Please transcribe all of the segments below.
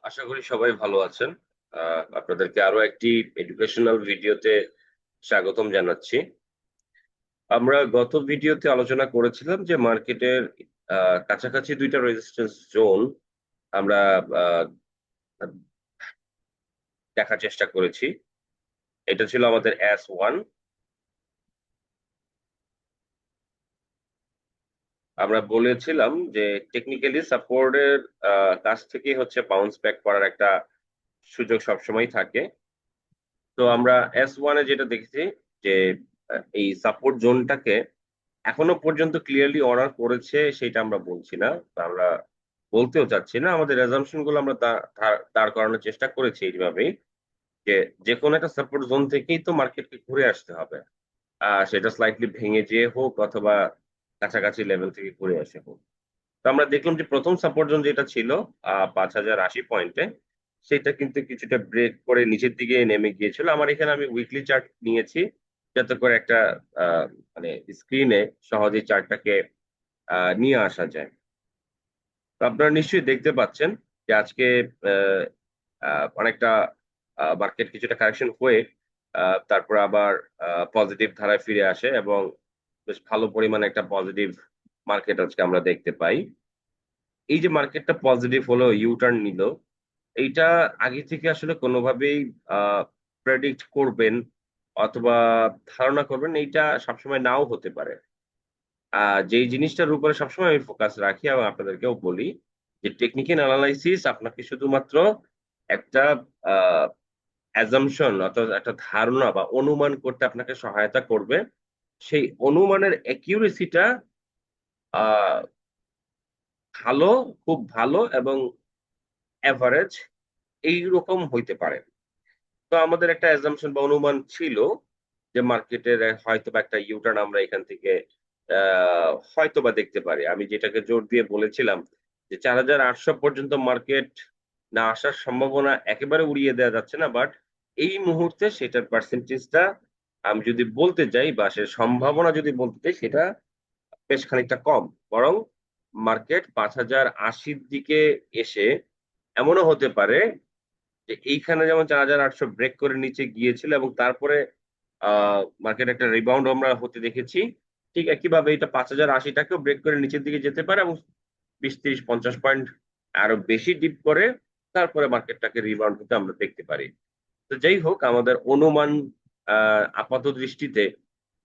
আশা করি সবাই ভালো আছেন। আপনাদেরকে আরো একটি এডুকেশনাল ভিডিওতে স্বাগতম জানাচ্ছি। আমরা গত ভিডিওতে আলোচনা করেছিলাম যে মার্কেটের কাছাকাছি দুইটা রেজিস্ট্যান্স জোন আমরা আহ, দেখার চেষ্টা করেছি। এটা ছিল আমাদের S1। আমরা বলেছিলাম যে টেকনিক্যালি সাপোর্টের কাছ থেকে হচ্ছে বাউন্স ব্যাক করার একটা সুযোগ সবসময় থাকে। তো আমরা S1-এ যেটা দেখেছি যে এই সাপোর্ট জোনটাকে এখনো পর্যন্ত ক্লিয়ারলি অর্ডার করেছে সেটা আমরা বলছি না, বা আমরা বলতেও চাচ্ছি না। আমাদের অ্যাজাম্পশন গুলো আমরা দাঁড় করানোর চেষ্টা করেছি এইভাবেই যে যে কোনো একটা সাপোর্ট জোন থেকেই তো মার্কেটকে ঘুরে আসতে হবে। সেটা স্লাইটলি ভেঙে যেয়ে হোক অথবা কাছাকাছি লেভেল থেকে ঘুরে আসে হোক। তো আমরা দেখলাম যে প্রথম সাপোর্ট জোন যেটা ছিল 5,080 পয়েন্টে, সেটা কিন্তু কিছুটা ব্রেক করে নিচের দিকে নেমে গিয়েছিল। আমার এখানে আমি উইকলি চার্ট নিয়েছি যাতে করে একটা মানে স্ক্রিনে সহজেই চার্টটাকে নিয়ে আসা যায়। তো আপনারা নিশ্চয়ই দেখতে পাচ্ছেন যে আজকে আহ, অনেকটা মার্কেট কিছুটা কারেকশন হয়ে তারপর আবার পজিটিভ ধারায় ফিরে আসে এবং বেশ ভালো পরিমাণে একটা পজিটিভ মার্কেট আজকে আমরা দেখতে পাই। এই যে মার্কেটটা পজিটিভ হলো, ইউটার্ন নিল, এইটা আগে থেকে আসলে কোনোভাবেই প্রেডিক্ট করবেন অথবা ধারণা করবেন এইটা সবসময় নাও হতে পারে। যেই জিনিসটার উপরে সবসময় আমি ফোকাস রাখি এবং আপনাদেরকেও বলি যে টেকনিক্যাল অ্যানালাইসিস আপনাকে শুধুমাত্র একটা অ্যাজাম্পশন অর্থাৎ একটা ধারণা বা অনুমান করতে আপনাকে সহায়তা করবে। সেই অনুমানের অ্যাকিউরেসিটা আহ ভালো, খুব ভালো এবং এভারেজ এইরকম হইতে পারে। তো আমাদের একটা অ্যাজাম্পশন বা অনুমান ছিল যে মার্কেটের হয়তো বা একটা ইউটার্ন আমরা এখান থেকে হয়তো বা দেখতে পারি। আমি যেটাকে জোর দিয়ে বলেছিলাম যে 4,800 পর্যন্ত মার্কেট না আসার সম্ভাবনা একেবারে উড়িয়ে দেওয়া যাচ্ছে না, বাট এই মুহূর্তে সেটার পার্সেন্টেজটা আমি যদি বলতে যাই বা সে সম্ভাবনা যদি বলতে চাই সেটা বেশ খানিকটা কম। বরং মার্কেট 5,080-র দিকে এসে এমনও হতে পারে যে এইখানে যেমন 4,800 ব্রেক করে নিচে গিয়েছিল এবং তারপরে মার্কেট একটা রিবাউন্ড আমরা হতে দেখেছি, ঠিক একইভাবে এটা 5,080টাকেও ব্রেক করে নিচের দিকে যেতে পারে এবং 20, 30, 50 পয়েন্ট আরো বেশি ডিপ করে তারপরে মার্কেটটাকে রিবাউন্ড হতে আমরা দেখতে পারি। তো যাই হোক, আমাদের অনুমান আপাত দৃষ্টিতে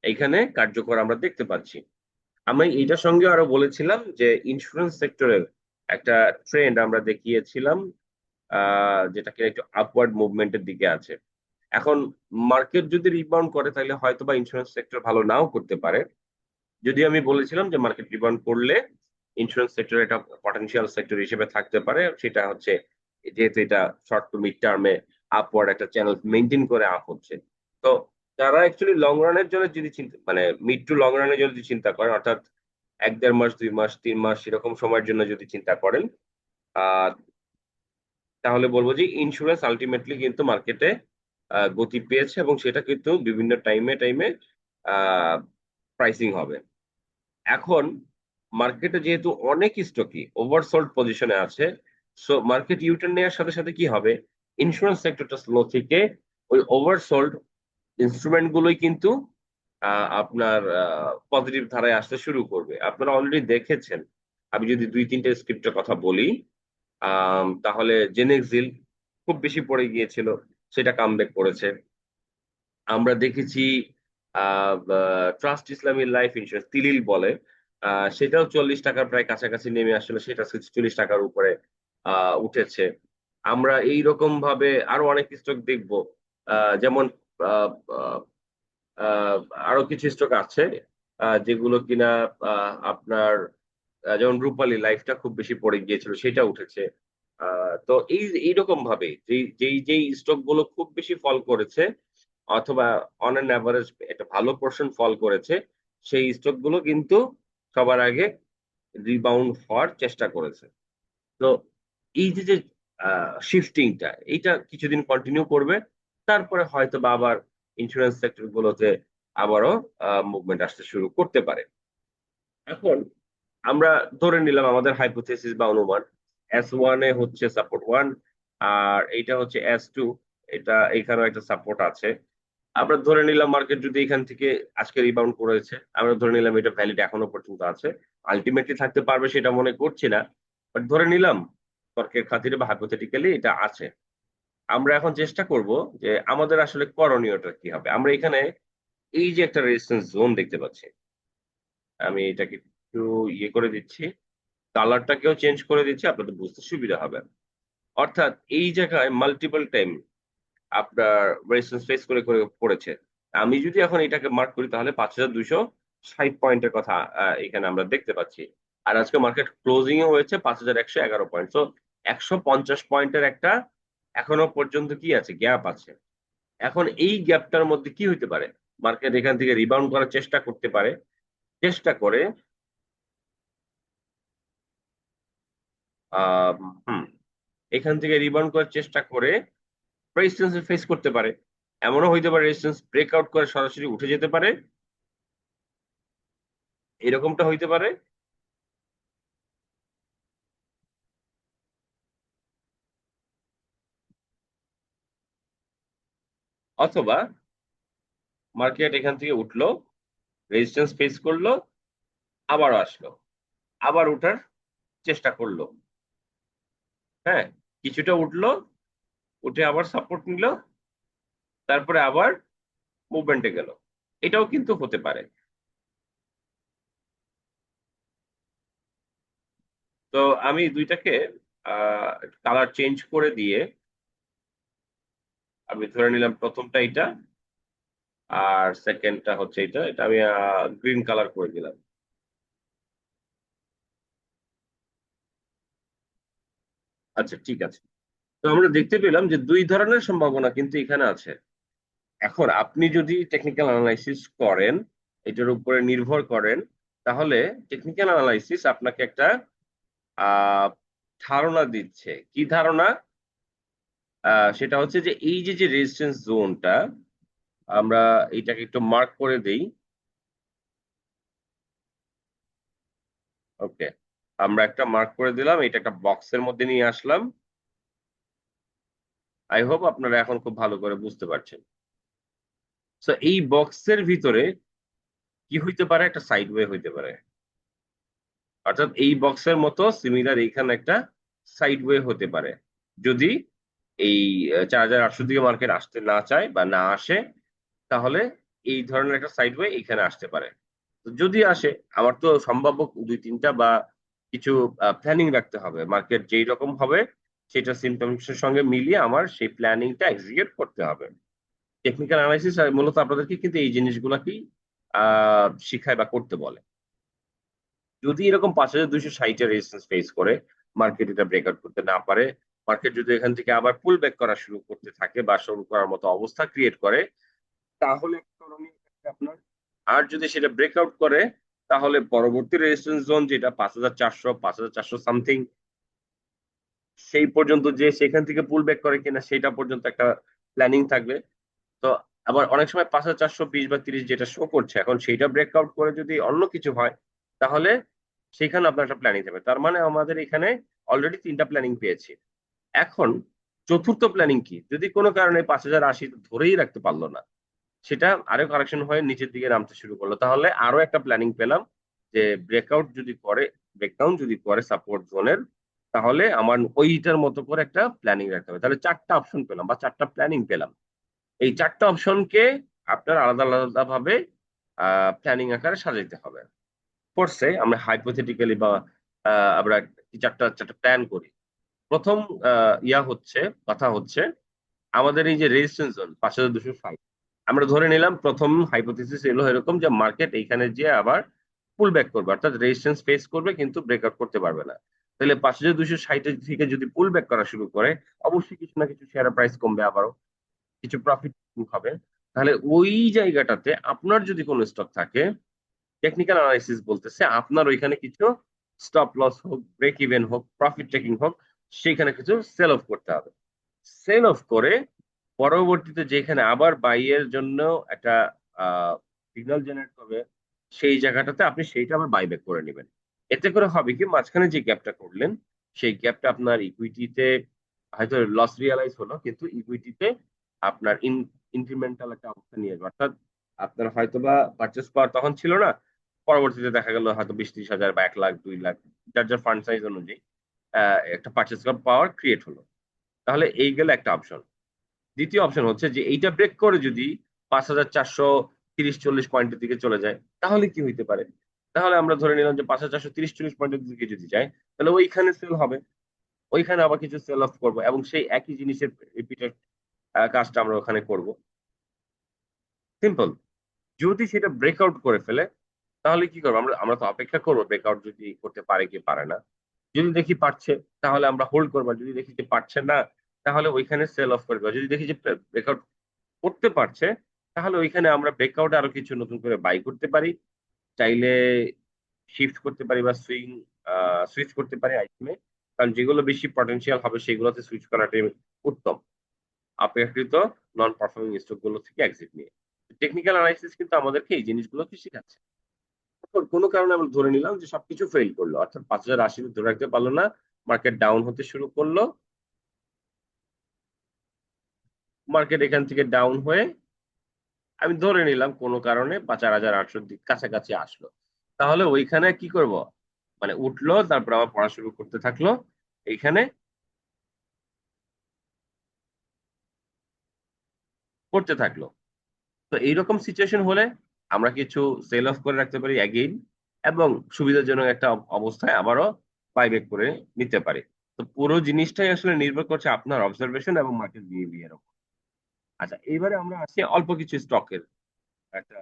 এইখানে কার্যকর আমরা দেখতে পাচ্ছি। আমি এটার সঙ্গে আরো বলেছিলাম যে ইন্স্যুরেন্স সেক্টরের একটা ট্রেন্ড আমরা দেখিয়েছিলাম, যেটাকে একটু আপওয়ার্ড মুভমেন্টের দিকে আছে। এখন মার্কেট যদি রিবাউন্ড করে তাহলে হয়তো বা ইন্স্যুরেন্স সেক্টর ভালো নাও করতে পারে। যদি আমি বলেছিলাম যে মার্কেট রিবাউন্ড করলে ইন্স্যুরেন্স সেক্টর এটা পটেনশিয়াল সেক্টর হিসেবে থাকতে পারে, সেটা হচ্ছে যেহেতু এটা শর্ট টু মিড টার্মে আপওয়ার্ড একটা চ্যানেল মেনটেন করে আপ হচ্ছে। তো যারা অ্যাকচুয়ালি লং রানের জন্য যদি চিন্তা মানে মিড টু লং রানের জন্য যদি চিন্তা করেন, অর্থাৎ 1, 1.5 মাস, 2 মাস, 3 মাস এরকম সময়ের জন্য যদি চিন্তা করেন, আহ তাহলে বলবো যে ইন্স্যুরেন্স আলটিমেটলি কিন্তু মার্কেটে গতি পেয়েছে এবং সেটা কিন্তু বিভিন্ন টাইমে টাইমে প্রাইসিং হবে। এখন মার্কেটে যেহেতু অনেক স্টকই ওভারসোল্ড পজিশনে আছে, সো মার্কেট ইউটার্ন নেওয়ার সাথে সাথে কি হবে, ইন্স্যুরেন্স সেক্টরটা স্লো থেকে ওই ওভারসোল্ড ইনস্ট্রুমেন্ট গুলোই কিন্তু আপনার পজিটিভ ধারায় আসতে শুরু করবে। আপনারা অলরেডি দেখেছেন। আমি যদি 2, 3টে স্ক্রিপ্টের কথা বলি, তাহলে জেনেক্সিল খুব বেশি পড়ে গিয়েছিল, সেটা কামব্যাক করেছে। আমরা দেখেছি ট্রাস্ট ইসলামী লাইফ ইন্স্যুরেন্স, তিলিল বলে, সেটাও 40 টাকার প্রায় কাছাকাছি নেমে আসলে সেটা 46 টাকার উপরে উঠেছে। আমরা এই রকম ভাবে আরো অনেক স্টক দেখবো, যেমন আহ, আহ, আহ, আরো কিছু স্টক আছে যেগুলো কিনা আপনার যেমন রূপালী লাইফটা খুব বেশি পড়ে গিয়েছিল, সেটা উঠেছে। তো এইরকম ভাবে যেই যেই যেই স্টক গুলো খুব বেশি ফল করেছে অথবা অন অ্যান অ্যাভারেজ একটা ভালো পোর্শন ফল করেছে, সেই স্টক গুলো কিন্তু সবার আগে রিবাউন্ড হওয়ার চেষ্টা করেছে। তো এই যে যে শিফটিংটা এইটা কিছুদিন কন্টিনিউ করবে, তারপরে হয়তো বা আবার ইন্স্যুরেন্স সেক্টর গুলোতে আবারও মুভমেন্ট আসতে শুরু করতে পারে। এখন আমরা ধরে নিলাম আমাদের হাইপোথেসিস বা অনুমান S1-এ হচ্ছে সাপোর্ট 1, আর এইটা হচ্ছে S2, এটা এখানেও একটা সাপোর্ট আছে। আমরা ধরে নিলাম মার্কেট যদি এখান থেকে আজকে রিবাউন্ড করেছে, আমরা ধরে নিলাম এটা ভ্যালিড এখনো পর্যন্ত আছে। আলটিমেটলি থাকতে পারবে সেটা মনে করছি না, বাট ধরে নিলাম তর্কের খাতিরে বা হাইপোথেটিক্যালি এটা আছে। আমরা এখন চেষ্টা করব যে আমাদের আসলে করণীয়টা কি হবে। আমরা এখানে এই যে একটা রেজিস্ট্যান্স জোন দেখতে পাচ্ছি, আমি এটাকে একটু ইয়ে করে দিচ্ছি, কালারটাকেও চেঞ্জ করে দিচ্ছি, আপনাদের বুঝতে সুবিধা হবে। অর্থাৎ এই জায়গায় মাল্টিপল টাইম আপনার রেজিস্ট্যান্স ফেস করে করে পড়েছে। আমি যদি এখন এটাকে মার্ক করি তাহলে 5,260 পয়েন্টের কথা এখানে আমরা দেখতে পাচ্ছি। আর আজকে মার্কেট ক্লোজিং এ হয়েছে 5,111 পয়েন্ট। তো 150 পয়েন্টের একটা এখনো পর্যন্ত কি আছে, গ্যাপ আছে। এখন এই গ্যাপটার মধ্যে কি হইতে পারে, মার্কেট এখান থেকে রিবাউন্ড করার চেষ্টা করতে পারে, চেষ্টা করে আহ হুম এখান থেকে রিবাউন্ড করার চেষ্টা করে রেজিস্ট্যান্স ফেস করতে পারে। এমনও হইতে পারে রেজিস্ট্যান্স ব্রেকআউট করে সরাসরি উঠে যেতে পারে, এরকমটা হইতে পারে। অথবা মার্কেট এখান থেকে উঠলো, রেজিস্ট্যান্স ফেস করলো, আবারও আসলো, আবার উঠার চেষ্টা করলো। হ্যাঁ, কিছুটা উঠলো, উঠে আবার সাপোর্ট নিল, তারপরে আবার মুভমেন্টে গেল। এটাও কিন্তু হতে পারে। তো আমি দুইটাকে কালার চেঞ্জ করে দিয়ে আমি ধরে নিলাম প্রথমটা এটা, আর সেকেন্ডটা হচ্ছে এটা, এটা আমি গ্রিন কালার করে দিলাম। আচ্ছা, ঠিক আছে। তো আমরা দেখতে পেলাম যে দুই ধরনের সম্ভাবনা কিন্তু এখানে আছে। এখন আপনি যদি টেকনিক্যাল অ্যানালাইসিস করেন, এটার উপরে নির্ভর করেন, তাহলে টেকনিক্যাল অ্যানালাইসিস আপনাকে একটা আহ ধারণা দিচ্ছে। কি ধারণা? সেটা হচ্ছে যে এই যে যে রেজিস্ট্যান্স জোনটা, আমরা এটাকে একটু মার্ক করে দেই। ওকে, আমরা একটা মার্ক করে দিলাম, এটা একটা বক্সের মধ্যে নিয়ে আসলাম। আই হোপ আপনারা এখন খুব ভালো করে বুঝতে পারছেন। তো এই বক্সের ভিতরে কি হইতে পারে, একটা সাইড ওয়ে হইতে পারে। অর্থাৎ এই বক্সের মতো সিমিলার এইখানে একটা সাইড ওয়ে হতে পারে। যদি এই 4,800 দিকে মার্কেট আসতে না চায় বা না আসে, তাহলে এই ধরনের একটা সাইড ওয়ে এখানে আসতে পারে। তো যদি আসে, আমার তো সম্ভাব্য দুই তিনটা বা কিছু প্ল্যানিং রাখতে হবে। মার্কেট যেই রকম হবে সেটা সিমটমসের সঙ্গে মিলিয়ে আমার সেই প্ল্যানিংটা এক্সিকিউট করতে হবে। টেকনিক্যাল অ্যানালাইসিস মূলত আপনাদেরকে কিন্তু এই জিনিসগুলাকেই শিখায় বা করতে বলে। যদি এরকম 5,260 রেজিস্ট্যান্স ফেস করে মার্কেট এটা ব্রেকআউট করতে না পারে, মার্কেট যদি এখান থেকে আবার পুল ব্যাক করা শুরু করতে থাকে বা শুরু করার মতো অবস্থা ক্রিয়েট করে, তাহলে করণীয় থাকবে আপনার। আর যদি সেটা ব্রেকআউট করে, তাহলে পরবর্তী রেজিস্ট্যান্স জোন যেটা 5,400, 5,400 সামথিং, সেই পর্যন্ত যে সেখান থেকে পুল ব্যাক করে কিনা সেটা পর্যন্ত একটা প্ল্যানিং থাকবে। তো আবার অনেক সময় 5,420 বা 30 যেটা শো করছে এখন, সেইটা ব্রেকআউট করে যদি অন্য কিছু হয়, তাহলে সেখানে আপনার একটা প্ল্যানিং থাকবে। তার মানে আমাদের এখানে অলরেডি তিনটা প্ল্যানিং পেয়েছি। এখন চতুর্থ প্ল্যানিং কি, যদি কোনো কারণে 5,080 ধরেই রাখতে পারলো না, সেটা আরো কারেকশন হয়ে নিচের দিকে নামতে শুরু করলো, তাহলে আরো একটা প্ল্যানিং পেলাম যে ব্রেকআউট যদি করে, ব্রেকডাউন যদি করে সাপোর্ট জোনের, তাহলে আমার ওইটার মতো করে একটা প্ল্যানিং রাখতে হবে। তাহলে চারটা অপশন পেলাম বা চারটা প্ল্যানিং পেলাম। এই চারটা অপশনকে আপনার আলাদা আলাদা ভাবে প্ল্যানিং আকারে সাজাইতে হবে। কোর্সে আমরা হাইপোথেটিক্যালি বা আমরা চারটা চারটা প্ল্যান করি। প্রথম হচ্ছে, কথা হচ্ছে, আমাদের এই যে রেজিস্ট্যান্স জোন 5,260, আমরা ধরে নিলাম প্রথম হাইপোথিসিস এলো এরকম যে মার্কেট এইখানে যে আবার পুল ব্যাক করবে, অর্থাৎ রেজিস্ট্যান্স ফেস করবে কিন্তু ব্রেকআউট করতে পারবে না। তাহলে 5,260 থেকে যদি পুল ব্যাক করা শুরু করে, অবশ্যই কিছু না কিছু শেয়ার প্রাইস কমবে, আবারও কিছু প্রফিট হবে। তাহলে ওই জায়গাটাতে আপনার যদি কোনো স্টক থাকে, টেকনিক্যাল অ্যানালাইসিস বলতেছে আপনার ওইখানে কিছু স্টপ লস হোক, ব্রেক ইভেন হোক, প্রফিট টেকিং হোক, সেখানে কিছু সেল অফ করতে হবে। সেল অফ করে পরবর্তীতে যেখানে আবার বাইয়ের জন্য একটা সিগন্যাল জেনারেট হবে, সেই জায়গাটাতে আপনি সেইটা আবার বাইব্যাক করে নেবেন। এতে করে হবে কি, মাঝখানে যে গ্যাপটা করলেন সেই গ্যাপটা আপনার ইকুইটিতে হয়তো লস রিয়ালাইজ হলো, কিন্তু ইকুইটিতে আপনার ইনক্রিমেন্টাল একটা অবস্থা নিয়ে আসবে। অর্থাৎ আপনার হয়তো বা পারচেস পাওয়ার তখন ছিল না, পরবর্তীতে দেখা গেল হয়তো 20-30 হাজার বা 1 লাখ 2 লাখ, যার যার ফান্ড সাইজ অনুযায়ী একটা পারচেস পাওয়ার ক্রিয়েট হলো। তাহলে এই গেলে একটা অপশন। দ্বিতীয় অপশন হচ্ছে যে এইটা ব্রেক করে যদি 5,430-40 পয়েন্টের দিকে চলে যায়, তাহলে কি হইতে পারে? তাহলে আমরা ধরে নিলাম যে 5,430-40 পয়েন্টের দিকে যদি যায়, তাহলে ওইখানে সেল হবে, ওইখানে আবার কিছু সেল অফ করবো এবং সেই একই জিনিসের রিপিটেড কাজটা আমরা ওখানে করব। সিম্পল। যদি সেটা ব্রেকআউট করে ফেলে, তাহলে কি করবো? আমরা আমরা তো অপেক্ষা করবো ব্রেকআউট যদি করতে পারে কি পারে না। যদি দেখি পারছে, তাহলে আমরা হোল্ড করবো। যদি দেখি যে পারছে না, তাহলে ওইখানে সেল অফ করে দেবো। যদি দেখি যে ব্রেকআউট করতে পারছে, তাহলে ওইখানে আমরা ব্রেকআউট আরো কিছু নতুন করে বাই করতে পারি। চাইলে শিফট করতে পারি বা সুইচ করতে পারি আইটেমে। কারণ যেগুলো বেশি পটেনশিয়াল হবে সেগুলোতে সুইচ করাটাই উত্তম, অপেক্ষাকৃত নন পারফর্মিং স্টক গুলো থেকে এক্সিট নিয়ে। টেকনিক্যাল অ্যানালাইসিস কিন্তু আমাদেরকে এই জিনিসগুলোকে শেখাচ্ছে। এখন কোনো কারণে আমরা ধরে নিলাম যে সবকিছু ফেল করলো, অর্থাৎ 5,080 ধরে রাখতে পারলো না, মার্কেট ডাউন হতে শুরু করলো, মার্কেট এখান থেকে ডাউন হয়ে আমি ধরে নিলাম কোনো কারণে 4,800 দিক কাছাকাছি আসলো। তাহলে ওইখানে কি করব? মানে উঠলো, তারপর আবার পড়া শুরু করতে থাকলো, এইখানে পড়তে থাকলো। তো এইরকম সিচুয়েশন হলে আমরা কিছু সেল অফ করে রাখতে পারি অ্যাগেইন, এবং সুবিধাজনক একটা অবস্থায় আবারও বাইব্যাক করে নিতে পারি। তো পুরো জিনিসটাই আসলে নির্ভর করছে আপনার অবজারভেশন এবং মার্কেট বিহেভিয়ার উপর। আচ্ছা, এইবারে আমরা আসি অল্প কিছু স্টকের একটা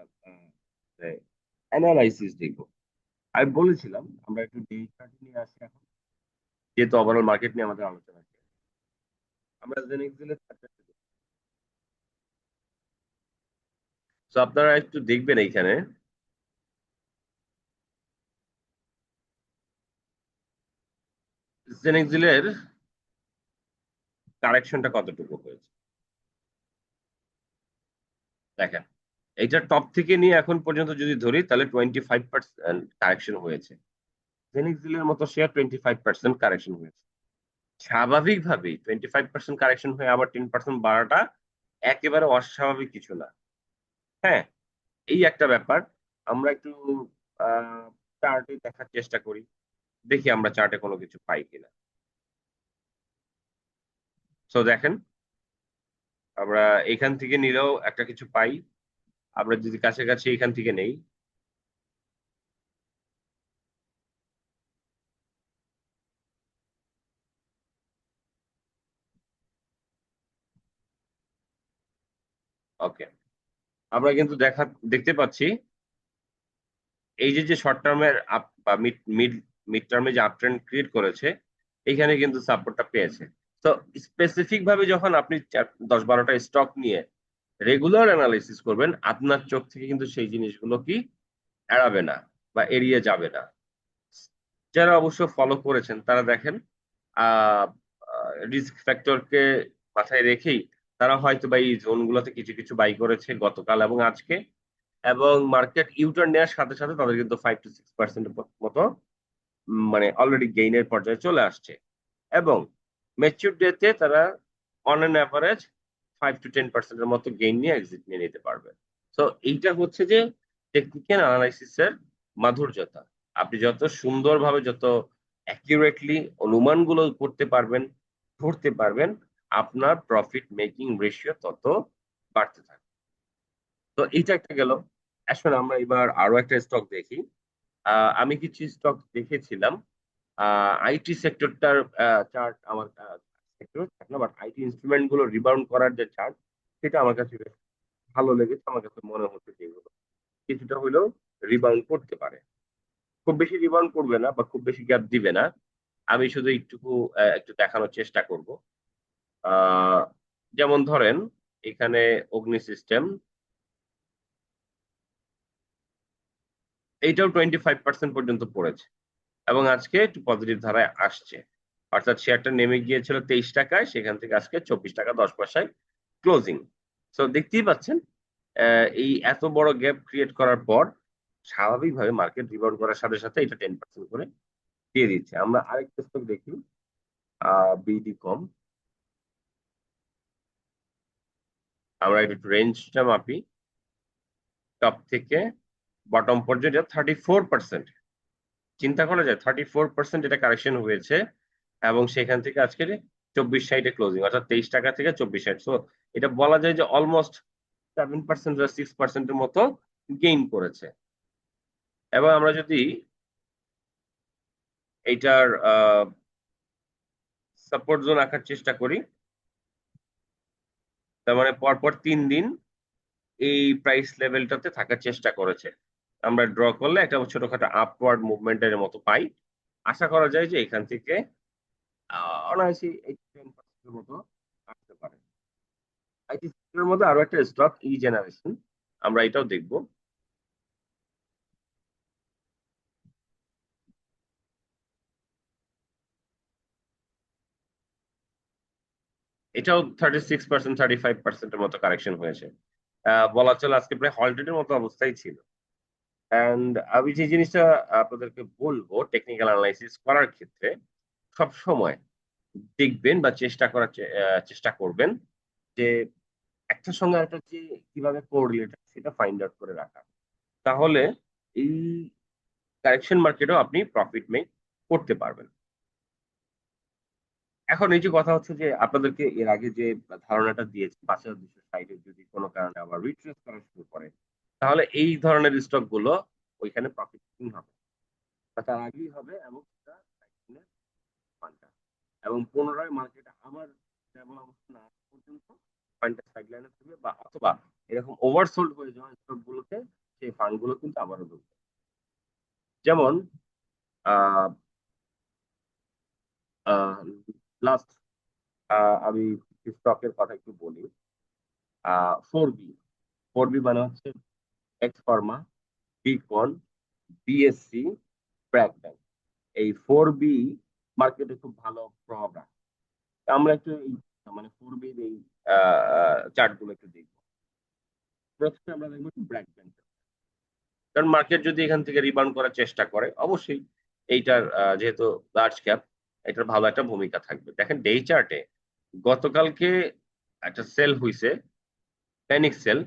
অ্যানালাইসিস দেখবো। আমি বলেছিলাম আমরা একটু ডে চার্ট নিয়ে আসি এখন, যেহেতু ওভারঅল মার্কেট নিয়ে আমাদের আলোচনা আছে। আমরা জেনেক্সিলের তো আপনারা একটু দেখবেন এইখানে জেনেক্সিলের কারেকশনটা কতটুকু হয়েছে। দেখেন, এইটা টপ থেকে নিয়ে এখন পর্যন্ত যদি ধরি, তাহলে 25% কারেকশন হয়েছে। জেনেক্সিলের মতো শেয়ার 25% কারেকশন হয়েছে। স্বাভাবিকভাবেই 25% কারেকশন হয়ে আবার 10% বাড়াটা একেবারে অস্বাভাবিক কিছু না। হ্যাঁ, এই একটা ব্যাপার। আমরা একটু চার্টে দেখার চেষ্টা করি, দেখি আমরা চার্টে কোনো কিছু পাই কিনা। তো দেখেন, আমরা এখান থেকে নিলেও একটা কিছু পাই। আমরা যদি কাছাকাছি এখান থেকে নেই, ওকে, আমরা কিন্তু দেখতে পাচ্ছি এই যে যে শর্ট টার্মের আপ বা মিড মিড মিড টার্মে যে আপ ট্রেন্ড ক্রিয়েট করেছে, এখানে কিন্তু সাপোর্টটা পেয়েছে। তো স্পেসিফিক ভাবে যখন আপনি 10-12টা স্টক নিয়ে রেগুলার অ্যানালাইসিস করবেন, আপনার চোখ থেকে কিন্তু সেই জিনিসগুলো কি এড়াবে না বা এড়িয়ে যাবে না। যারা অবশ্য ফলো করেছেন তারা দেখেন আহ রিস্ক ফ্যাক্টরকে মাথায় রেখেই তারা হয়তো বা এই জোনগুলোতে কিছু কিছু বাই করেছে গতকাল এবং আজকে, এবং মার্কেট ইউটার্ন নেওয়ার সাথে সাথে তাদের কিন্তু 5-6% মতো মানে অলরেডি গেইনের পর্যায়ে চলে আসছে। এবং ম্যাচিউর ডেতে তারা অন অ্যান অ্যাভারেজ 5-10%-এর মতো গেইন নিয়ে এক্সিট নিয়ে নিতে পারবে। তো এইটা হচ্ছে যে টেকনিক্যাল অ্যানালাইসিসের মাধুর্যতা। আপনি যত সুন্দরভাবে, যত অ্যাকিউরেটলি অনুমানগুলো করতে পারবেন, ধরতে পারবেন, আপনার প্রফিট মেকিং রেশিও তত বাড়তে থাকবে। তো এইটা একটা গেল। আসলে আমরা এবার আরো একটা স্টক দেখি। আমি কিছু স্টক দেখেছিলাম। আইটি সেক্টরটার চার্ট আমার সেক্টর না, বাট আইটি ইনস্ট্রুমেন্ট গুলো রিবাউন্ড করার যে চার্ট, সেটা আমার কাছে বেশ ভালো লেগেছে। আমার কাছে মনে হচ্ছে যে এগুলো কিছুটা হলেও রিবাউন্ড করতে পারে। খুব বেশি রিবাউন্ড করবে না বা খুব বেশি গ্যাপ দিবে না। আমি শুধু একটু দেখানোর চেষ্টা করব। আহ, যেমন ধরেন এখানে অগ্নি সিস্টেম, এইটাও 25% পর্যন্ত পড়েছে এবং আজকে একটু পজিটিভ ধারায় আসছে। অর্থাৎ শেয়ারটা নেমে গিয়েছিল 23 টাকায়, সেখান থেকে আজকে 24 টাকা 10 পয়সায় ক্লোজিং। তো দেখতেই পাচ্ছেন এই এত বড় গ্যাপ ক্রিয়েট করার পর স্বাভাবিকভাবে মার্কেট রিবাউন্ড করার সাথে সাথে এটা 10% করে দিয়ে দিচ্ছে। আমরা আরেকটা স্টক দেখি, বিডি কম। আমরা একটু রেঞ্জটা মাপি, টপ থেকে বটম পর্যন্ত 34%। চিন্তা করা যায় 34% এটা কারেকশন হয়েছে, এবং সেখান থেকে আজকে 24.60 ক্লোজিং, অর্থাৎ 23 টাকা থেকে 24.60। সো এটা বলা যায় যে অলমোস্ট 7% বা 6%-এর মতো গেইন করেছে। এবং আমরা যদি এইটার সাপোর্ট জোন আঁকার চেষ্টা করি, তার মানে পরপর 3 দিন এই প্রাইস লেভেলটাতে থাকার চেষ্টা করেছে। আমরা ড্র করলে একটা ছোটখাটো আপওয়ার্ড মুভমেন্টের মতো পাই। আশা করা যায় যে এখান থেকে অনায়াসি 10% মতো আসতে পারে। আইটি সেক্টরের মধ্যে আরো একটা স্টক জেনারেশন, আমরা এটাও দেখব। এটাও 36%, 35%-এর মতো কারেকশন হয়েছে। বলা চলে আজকে প্রায় হলডেডের মতো অবস্থায় ছিল। অ্যান্ড আমি যে জিনিসটা আপনাদেরকে বলবো, টেকনিক্যাল অ্যানালাইসিস করার ক্ষেত্রে সব সময় দেখবেন বা চেষ্টা করবেন যে একটার সঙ্গে আরেকটা যে কিভাবে কোরিলেটেড সেটা ফাইন্ড আউট করে রাখা। তাহলে এই কারেকশন মার্কেটেও আপনি প্রফিট মেক করতে পারবেন। এখন এই যে কথা হচ্ছে যে আপনাদেরকে এর আগে যে ধারণাটা দিয়েছি 5,260 যদি কোনো কারণে আবার রিট্রেস করা শুরু করে, তাহলে এই ধরনের স্টক গুলো ওইখানে প্রফিট হবে, বা তার আগেই হবে, এবং সেটা ফান্ডটা, এবং পুনরায় মার্কেট আবার তেমন অবস্থা না আসা পর্যন্ত ফান্ডটা সাইডলাইনে থাকবে, বা অথবা এরকম ওভারসোল্ড হয়ে যাওয়া স্টক গুলোতে সেই ফান্ড গুলো কিন্তু আবারও ঢুকবে। যেমন লাস্ট আমি স্টকের কথা একটু বলি। 4B, 4B মানে হচ্ছে x Pharma, Beacon, BSc, BRAC bank. এই 4B মার্কেটে খুব ভালো প্রভাব রাখে। আমরা একটু মানে 4B এই চার্ট গুলো একটু দেখবো। প্রথমে আমরা দেখবো ব্র্যাক ব্যাংক, কারণ মার্কেট যদি এখান থেকে রিবাউন্ড করার চেষ্টা করে, অবশ্যই এইটার যেহেতু লার্জ ক্যাপ, এটার ভালো একটা ভূমিকা থাকবে। দেখেন ডে চার্টে গতকালকে একটা সেল হইছে, প্যানিক সেল,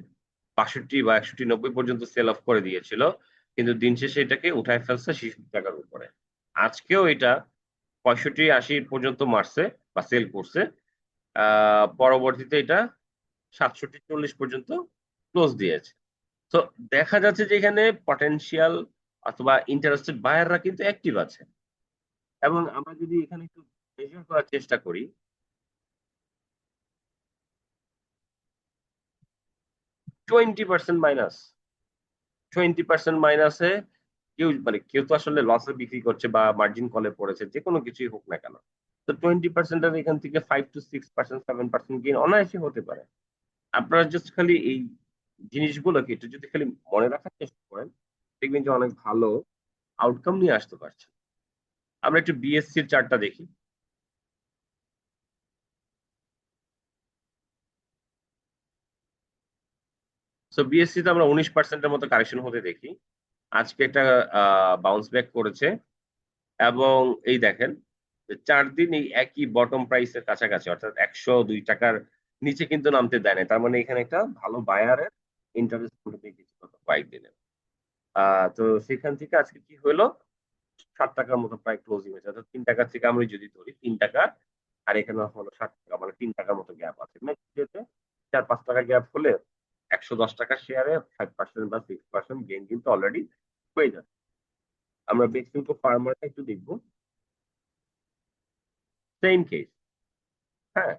65 বা 61, 90 পর্যন্ত সেল অফ করে দিয়েছিল, কিন্তু দিন শেষে এটাকে উঠায় ফেলছে 66 টাকার উপরে। আজকেও এটা 65, 80 পর্যন্ত মারছে বা সেল করছে। পরবর্তীতে এটা 67, 40 পর্যন্ত ক্লোজ দিয়েছে। তো দেখা যাচ্ছে যে এখানে পটেনশিয়াল অথবা ইন্টারেস্টেড বায়াররা কিন্তু অ্যাক্টিভ আছে। এবং আমরা যদি এখানে একটু মেজার করার চেষ্টা করি, 20% মাইনাস, 20% মাইনাসে কেউ তো আসলে লসে বিক্রি করছে বা মার্জিন কলে পড়েছে, যে কোনো কিছুই হোক না কেন। তো 20%-এর এখান থেকে 5 to 6%, 7% গেইন অনায়াসই হতে পারে। আপনারা জাস্ট খালি এই জিনিসগুলোকে একটু যদি খালি মনে রাখার চেষ্টা করেন, দেখবেন যে অনেক ভালো আউটকাম নিয়ে আসতে পারছে। আমরা একটু বিএসসির চার্টটা দেখি। সো বিএসসি তে আমরা 19%-এর মতো কারেকশন হতে দেখি। আজকে একটা বাউন্স ব্যাক করেছে, এবং এই দেখেন 4 দিন এই একই বটম প্রাইসের কাছাকাছি, অর্থাৎ 102 টাকার নিচে কিন্তু নামতে দেয় না। তার মানে এখানে একটা ভালো বায়ারের ইন্টারেস্ট করে দেখেছি গত কয়েকদিনে। তো সেখান থেকে আজকে কি হলো, 7 টাকার মতো প্রায় ক্লোজিং হয়েছে, অর্থাৎ 3 টাকা থেকে আমি যদি ধরি 3 টাকা, আর এখানে হলো 7 টাকা, মানে 3 টাকার মতো গ্যাপ আছে। নেক্সট ডেতে 4-5 টাকা গ্যাপ হলে 110 টাকার শেয়ারে 5% বা 6% গেইন কিন্তু অলরেডি হয়ে যাচ্ছে। আমরা বেক্সিমকো ফার্মারটা একটু দেখবো, সেম কেস। হ্যাঁ,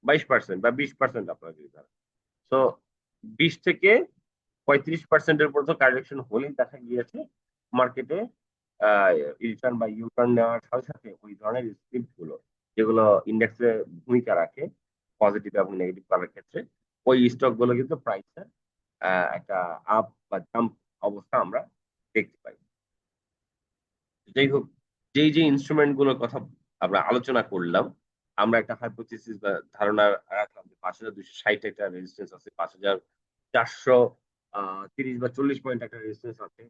22% বা 20% আপনারা যদি ধরেন। তো 20 থেকে 35%-এর উপর তো কারেকশন হলেই দেখা গিয়েছে মার্কেটে রিটার্ন বা ইউটার্ন নেওয়ার সাথে সাথে ওই ধরনের স্ক্রিপ্ট গুলো, যেগুলো ইন্ডেক্সে ভূমিকা রাখে পজিটিভ এবং নেগেটিভ করার ক্ষেত্রে, ওই স্টক গুলো কিন্তু প্রাইসে একটা আপ বা জাম্প অবস্থা আমরা দেখতে পাই। যাই হোক, যেই যে ইনস্ট্রুমেন্ট গুলোর কথা আমরা আলোচনা করলাম, আমরা একটা হাইপোথিসিস বা ধারণা রাখলাম যে 5,260 একটা রেজিস্ট্যান্স আছে, 5,430 বা 40 পয়েন্ট একটা রেজিস্ট্যান্স আছে।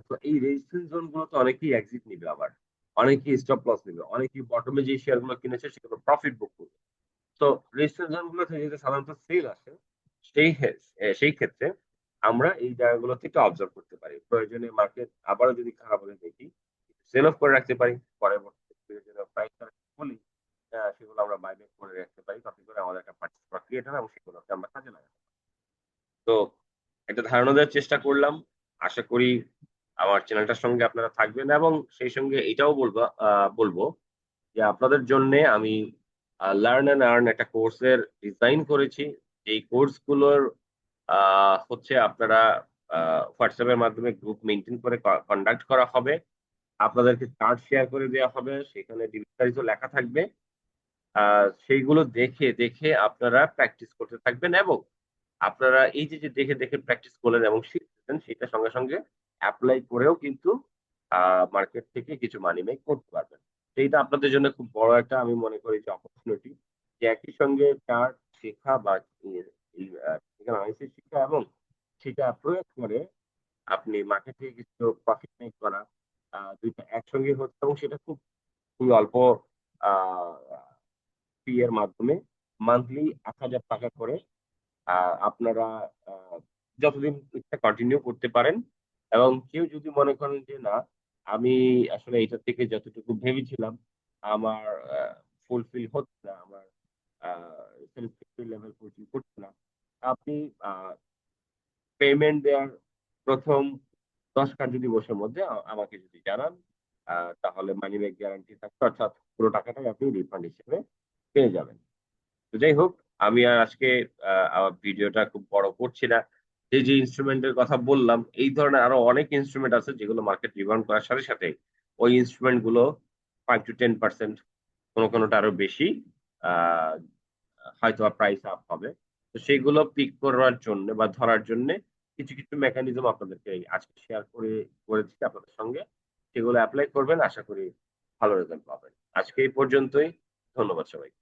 তো এই রেজিস্ট্যান্স জোন গুলো তো অনেকেই এক্সিট নিবে আবার। অনেকেই স্টপ লস নিবে, অনেকেই বটমে যে শেয়ার গুলো কিনেছে সেগুলো প্রফিট বুক করবে। তো রেজিস্ট্রেশন জোন গুলো থেকে যদি সাধারণত সেল আসে, সেই ক্ষেত্রে আমরা এই জায়গাগুলো থেকে অবজার্ভ করতে পারি। প্রয়োজনে মার্কেট আবারও যদি খারাপ হলে দেখি, সেল অফ করে রাখতে পারি। পরবর্তীতে প্রয়োজনীয় প্রাইস বলি সেগুলো আমরা বাইব্যাক করে রাখতে পারি, তাতে করে আমাদের একটা পার্চেস ক্রিয়েট হয় এবং সেগুলোকে আমরা কাজে লাগাই। তো একটা ধারণা দেওয়ার চেষ্টা করলাম। আশা করি আমার চ্যানেলটার সঙ্গে আপনারা থাকবেন এবং সেই সঙ্গে এটাও বলবো যে আপনাদের জন্যে আমি লার্ন অ্যান্ড আর্ন একটা কোর্সের ডিজাইন করেছি। এই কোর্স গুলোর হচ্ছে আপনারা হোয়াটসঅ্যাপ এর মাধ্যমে গ্রুপ মেইনটেইন করে কন্ডাক্ট করা হবে। আপনাদেরকে চার্ট শেয়ার করে দেওয়া হবে। সেখানে বিস্তারিত লেখা থাকবে। সেইগুলো দেখে, দেখে আপনারা প্র্যাকটিস করতে থাকবেন এবং আপনারা এই যে দেখে, দেখে প্র্যাকটিস করলেন এবং শিখতেছেন সেটার সঙ্গে, সঙ্গে এপ্লাই করেও কিন্তু আ মার্কেট থেকে কিছু মানি মেক করতে পারবেন। তো এইটা আপনাদের জন্য খুব বড় একটা আমি মনে করি যে অপরচুনিটি, যে একই সঙ্গে চার্ট শেখা বা টেকনিক্যাল অ্যানালিসিস শিখা এবং সেটা প্রয়োগ করে আপনি মার্কেট থেকে কিছু প্রফিট মেক করা। ২ টা একসঙ্গে হচ্ছে এবং সেটা খুবই অল্প আ ফি এর মাধ্যমে মান্থলি ৳১,০০০ করে আ আপনারা আ যতদিন ইচ্ছা কন্টিনিউ করতে পারেন এবং কেউ যদি মনে করেন যে না, আমি আসলে এটা থেকে যতটুকু ভেবেছিলাম আমার আ ফুলফিল হচ্ছে না, আমার আ স্যাটিসফ্যাক্টরি লেভেল ফুলফিল করছে না। আপনি আ পেমেন্ট দেওয়ার ১ম ১০ কার্যদিবসের মধ্যে আমাকে যদি জানান, আ তাহলে মানি ব্যাক গ্যারান্টি থাকবে, অর্থাৎ পুরো টাকাটাই আপনি রিফান্ড হিসেবে পেয়ে যাবেন। তো যাই হোক, আমি আর আজকে আমার ভিডিওটা খুব বড় করছি না। যে ইন্সট্রুমেন্ট এর কথা বললাম, এই ধরনের আরো অনেক ইন্সট্রুমেন্ট আছে যেগুলো মার্কেট রিবাউন্ড করার সাথে, সাথে ওই ইন্সট্রুমেন্ট গুলো 5-10% কোনটা আরো বেশি আ হয়তোবা প্রাইস আপ হবে। তো সেগুলো পিক করার জন্য বা ধরার জন্যে কিছু মেকানিজম আপনাদেরকে আজকে শেয়ার করেছি আপনাদের সঙ্গে। সেগুলো এপ্লাই করবেন। আশা করি ভালো রেজাল্ট পাবেন। আজকে এই পর্যন্তই। ধন্যবাদ সবাইকে।